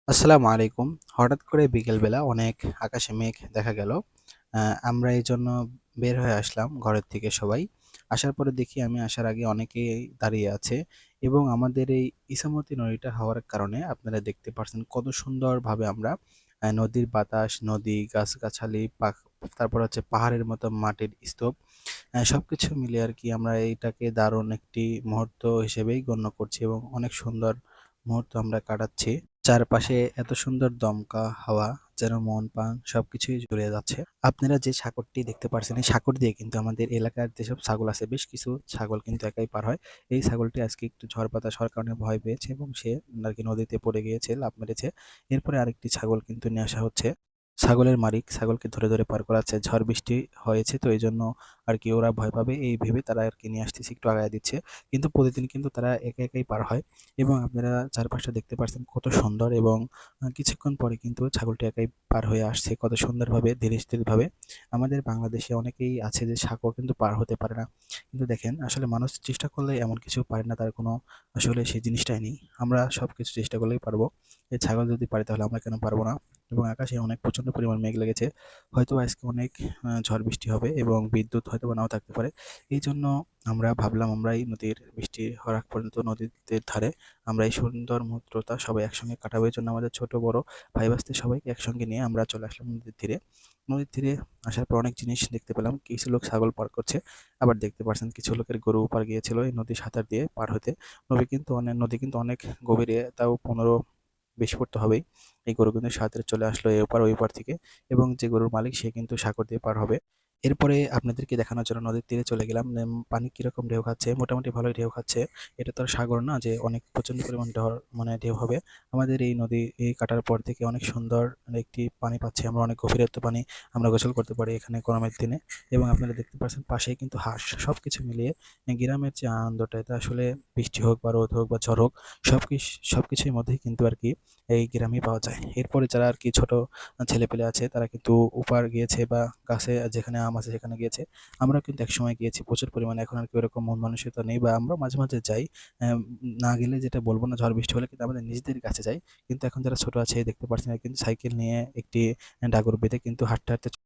আসসালামু আলাইকুম। হঠাৎ করে বিকেলবেলা অনেক আকাশে মেঘ দেখা গেল। আমরা এইজন্য বের হয়ে আসলাম ঘরের থেকে সবাই। আসার পরে দেখি আমি আসার আগে অনেকেই দাঁড়িয়ে আছে এবং আমাদের এই ইছামতি নদীটা হওয়ার কারণে আপনারা দেখতে পারছেন কত সুন্দরভাবে আমরা নদীর বাতাস, নদী, গাছগাছালি, তারপর হচ্ছে পাহাড়ের মতো মাটির স্তূপ সবকিছু মিলিয়ে আরকি আমরা এইটাকে দারুণ একটি মুহূর্ত হিসেবেই গণ্য করছি এবং অনেক সুন্দর মুহূর্ত আমরা কাটাচ্ছি। চারপাশে এত সুন্দর দমকা হাওয়া যেন মন প্রাণ সবকিছুই জুড়ে যাচ্ছে। আপনারা যে সাগরটি দেখতে পারছেন এই সাগর দিয়ে কিন্তু আমাদের এলাকার যেসব ছাগল আছে বেশ কিছু ছাগল কিন্তু একাই পার হয়। এই ছাগলটি আজকে একটু ঝড় বাতাস হওয়ার কারণে ভয় পেয়েছে এবং সে নাকি নদীতে পড়ে গিয়েছে, লাফ মেরেছে। এরপরে আরেকটি ছাগল কিন্তু নিয়ে আসা হচ্ছে। ছাগলের মালিক ছাগলকে ধরে ধরে পার করাচ্ছে। ঝড় বৃষ্টি হয়েছে তো এইজন্য আরকি ওরা ভয় পাবে এই ভেবে তারা আরকি নিয়ে আসতেছে, একটু আগায় দিচ্ছে। কিন্তু প্রতিদিন কিন্তু তারা একা একাই পার হয়। এবং আপনারা চারপাশটা দেখতে পাচ্ছেন কত সুন্দর এবং কিছুক্ষণ পরে কিন্তু ছাগলটি একাই পার হয়ে আসছে কত সুন্দরভাবে ধীরে স্থিরভাবে। আমাদের বাংলাদেশে অনেকেই আছে যে সাগর কিন্তু পার হতে পারে না। কিন্তু দেখেন আসলে মানুষ চেষ্টা করলে এমন কিছু পারে না, তার কোনো আসলে সেই জিনিসটাই নেই। আমরা সবকিছু চেষ্টা করলেই পারবো। এই ছাগল যদি পারে তাহলে আমরা কেন পারবো না? এবং আকাশে অনেক প্রচণ্ড পরিমাণ মেঘ লেগেছে। হয়তোবা আজকে অনেক ঝড় বৃষ্টি হবে এবং বিদ্যুৎ হয়তোবা নাও থাকতে পারে। এইজন্য আমরা ভাবলাম আমরা এই নদীর বৃষ্টি হওয়ার আগ পর্যন্ত নদীর ধারে আমরা এই সুন্দর মুহূর্তটা সবাই একসঙ্গে কাটাবো। এজন্য আমাদের ছোট বড় ভাই ভাস্তি সবাইকে একসঙ্গে নিয়ে আমরা চলে আসলাম নদীর তীরে। নদীর তীরে আসার পর অনেক জিনিস দেখতে পেলাম। কিছু লোক ছাগল পার করছে। আবার দেখতে পাচ্ছেন কিছু লোকের গরু পার গিয়েছিল এই নদী সাঁতার দিয়ে পার হতে। নদী কিন্তু অনেক গভীরে, তাও ১৫-২০ ফুট তো হবেই। এই গরু কিন্তু সাঁতরে চলে আসলো এপার ওই পার থেকে এবং যে গরুর মালিক সে কিন্তু সাগর দিয়ে পার হবে। এরপরে আপনাদেরকে দেখানোর জন্য নদীর তীরে চলে গেলাম। পানি কিরকম ঢেউ খাচ্ছে, মোটামুটি ভালোই ঢেউ খাচ্ছে। এটা তো আর সাগর না যে অনেক প্রচণ্ড পরিমাণ মানে ঢেউ হবে। আমাদের এই নদী এই কাটার পর থেকে অনেক সুন্দর একটি পানি পাচ্ছি আমরা, অনেক গভীরত্ব পানি। আমরা গোসল করতে পারি এখানে গরমের দিনে এবং আপনারা দেখতে পাচ্ছেন পাশেই কিন্তু হাঁস। সবকিছু মিলিয়ে গ্রামের যে আনন্দটা এটা আসলে বৃষ্টি হোক বা রোদ হোক বা ঝড় হোক সবকিছুর মধ্যেই কিন্তু আরকি এই গ্রামেই পাওয়া যায়। এরপরে যারা আরকি ছোট ছেলেপেলে আছে তারা কিন্তু ওপার গিয়েছে বা গাছে যেখানে আম আছে সেখানে গিয়েছে। আমরাও কিন্তু একসময় গিয়েছি প্রচুর পরিমাণে। এখন আর কি ওরকম মন মানসিকতা নেই বা আমরা মাঝে, মাঝে যাই। না গেলে যেটা বলব না, ঝড় বৃষ্টি হলে কিন্তু আমাদের নিজেদের কাছে যাই। কিন্তু এখন যারা ছোট আছে দেখতে পাচ্ছেন এরা কিন্তু সাইকেল নিয়ে একটি ডাগর বেঁধে কিন্তু হাঁটতে, হাঁটতে